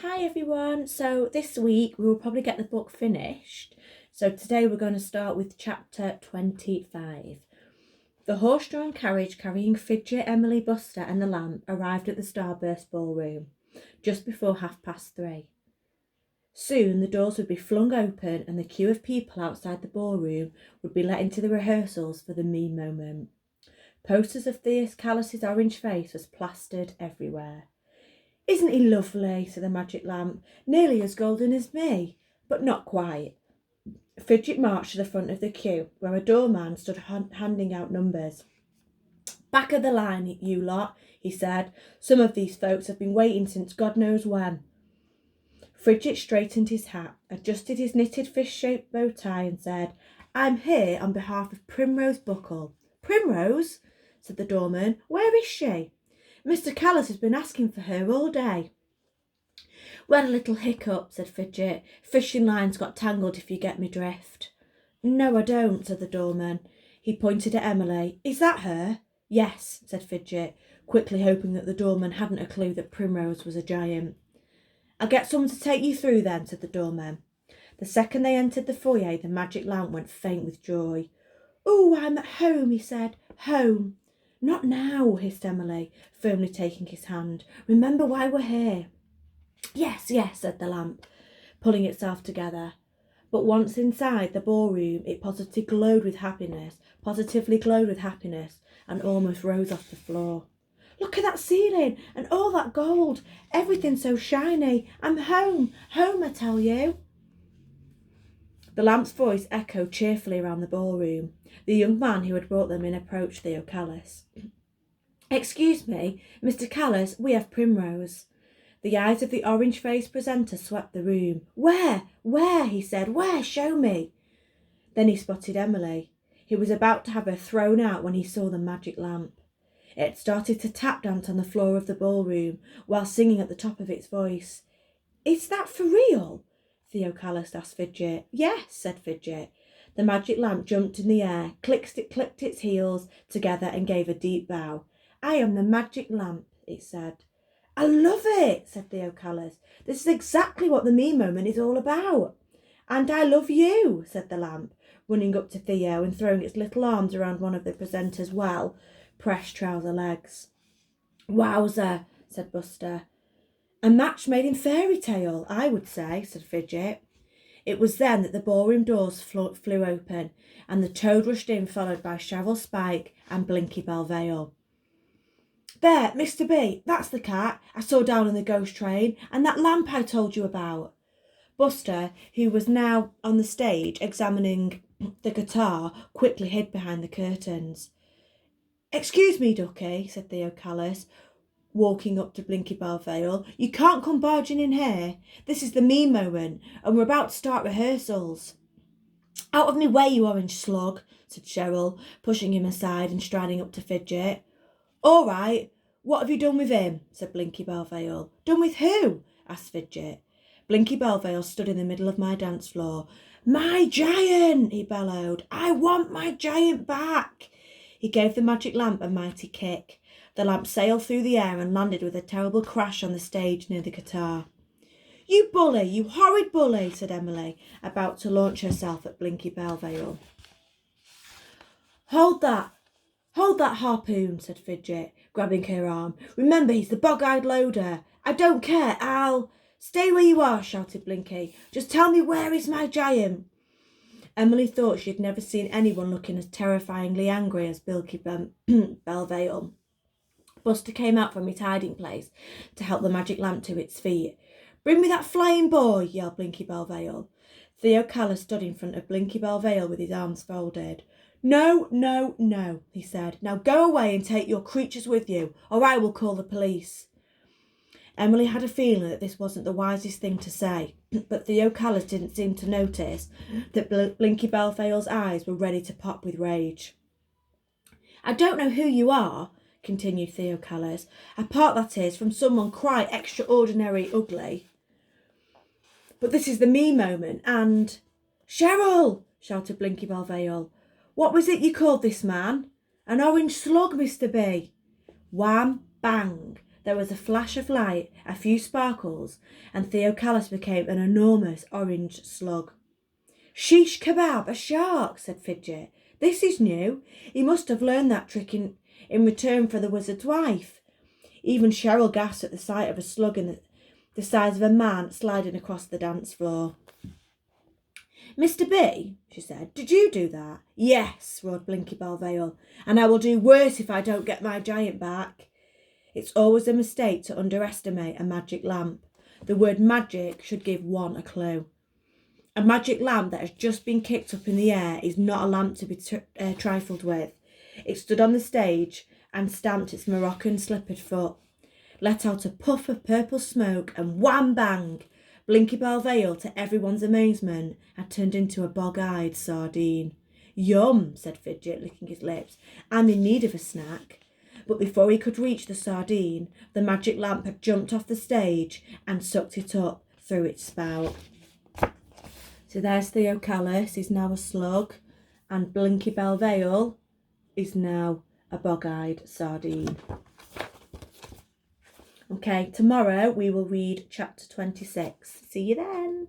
Hi everyone. So this week we will probably get the book finished. So today we're going to start with chapter 25. The horse-drawn carriage carrying Fidget, Emily, Buster and the lamp arrived at the Starburst ballroom just before 3:30. Soon the doors would be flung open and the queue of people outside the ballroom would be let into the rehearsals for the me moment. Posters of Theus Callus's orange face was plastered everywhere. "Isn't he lovely?" said the magic lamp. "Nearly as golden as me, but not quite." Fidget marched to the front of the queue, where a doorman stood handing out numbers. "Back of the line, you lot," he said. "Some of these folks have been waiting since God knows when." Fidget straightened his hat, adjusted his knitted fish-shaped bow tie and said, "I'm here on behalf of Primrose Buckle." "Primrose?" said the doorman. "Where is she?" "Mr. Callus has been asking for her all day." "We had a little hiccup," said Fidget. "Fishing lines got tangled, if you get me drift." "No, I don't," said the doorman. He pointed at Emily. "Is that her?" "Yes," said Fidget, quickly hoping that the doorman hadn't a clue that Primrose was a giant. "I'll get someone to take you through then," said the doorman. The second they entered the foyer, the magic lamp went faint with joy. "Oh, I'm at home," he said. "Home." "Not now," hissed Emily, firmly taking his hand. "Remember why we're here." Yes, said the lamp, pulling itself together. But once inside the ballroom, it positively glowed with happiness, and almost rose off the floor. "Look at that ceiling, and all that gold, everything so shiny. I'm home, I tell you." The lamp's voice echoed cheerfully around the ballroom. The young man who had brought them in approached Theo Callus. "Excuse me, Mr. Callus, we have Primrose." The eyes of the orange-faced presenter swept the room. Where? He said. "Where? Show me." Then he spotted Emily. He was about to have her thrown out when he saw the magic lamp. It started to tap dance on the floor of the ballroom while singing at the top of its voice. "Is that for real?" Theo Callus asked Fidget. "Yes," said Fidget. The magic lamp jumped in the air, clicked its heels together and gave a deep bow. "I am the magic lamp," it said. "I love it," said Theo Callus. "This is exactly what the me moment is all about." "And I love you," said the lamp, running up to Theo and throwing its little arms around one of the presenter's pressed trouser legs. "Wowzer," said Buster. "A match made in fairy tale, I would say," said Fidget. It was then that the ballroom doors flew open and the Toad rushed in, followed by Shovel Spike and Blinky Belvale. "There, Mr. B, that's the cat I saw down in the ghost train, and that lamp I told you about." Buster, who was now on the stage examining the guitar, quickly hid behind the curtains. "Excuse me, Ducky," said Theo Callus, walking up to Blinky Belvale. "You can't come barging in here. This is the me moment, and we're about to start rehearsals." "Out of me way, you orange slug," said Cheryl, pushing him aside and striding up to Fidget. "All right, what have you done with him?" said Blinky Belvale. "Done with who?" asked Fidget. Blinky Belvale stood in the middle of my dance floor. "My giant!" he bellowed. "I want my giant back!" He gave the magic lamp a mighty kick. The lamp sailed through the air and landed with a terrible crash on the stage near the guitar. "You bully, you horrid bully," said Emily, about to launch herself at Blinky Belvale. Hold that harpoon," said Fidget, grabbing her arm. "Remember, he's the bog-eyed loader." "I don't care, I'll—" "Stay where you are," shouted Blinky. "Just tell me, where is my giant?" Emily thought she had never seen anyone looking as terrifyingly angry as Blinky Belvale. Buster came out from his hiding place to help the magic lamp to its feet. "Bring me that flying boy," yelled Blinky Belvale. Theo Callus stood in front of Blinky Belvale with his arms folded. No, he said. "Now go away and take your creatures with you, or I will call the police." Emily had a feeling that this wasn't the wisest thing to say, but Theo Callus didn't seem to notice that Blinky Belvale's eyes were ready to pop with rage. "I don't know who you are," continued Theo Callus, "apart, that is, from someone quite extraordinary ugly. But this is the me moment, and—" "Cheryl!" shouted Blinky Belvale. "What was it you called this man?" "An orange slug, Mr. B." Wham! Bang! There was a flash of light, a few sparkles, and Theocalis became an enormous orange slug. Shish kebab, a shark, said Fidget. This is new. He must have learned that trick in return for the wizard's wife. Even Cheryl gasped at the sight of a slug in the size of a man sliding across the dance floor. Mr. B, she said, did you do that? Yes, roared Blinky Balvale, and I will do worse if I don't get my giant back. It's always a mistake to underestimate a magic lamp. The word magic should give one a clue. A magic lamp that has just been kicked up in the air is not a lamp to be trifled with. It stood on the stage and stamped its Moroccan slippered foot, let out a puff of purple smoke, and wham bang! Blinky Balvale, to everyone's amazement, had turned into a bog-eyed sardine. Yum, said Fidget, licking his lips. I'm in need of a snack. But before he could reach the sardine, the magic lamp had jumped off the stage and sucked it up through its spout. So there's Theocalis, he's now a slug, and Blinky Balvale is now a bog-eyed sardine. Okay, tomorrow we will read chapter 26. See you then.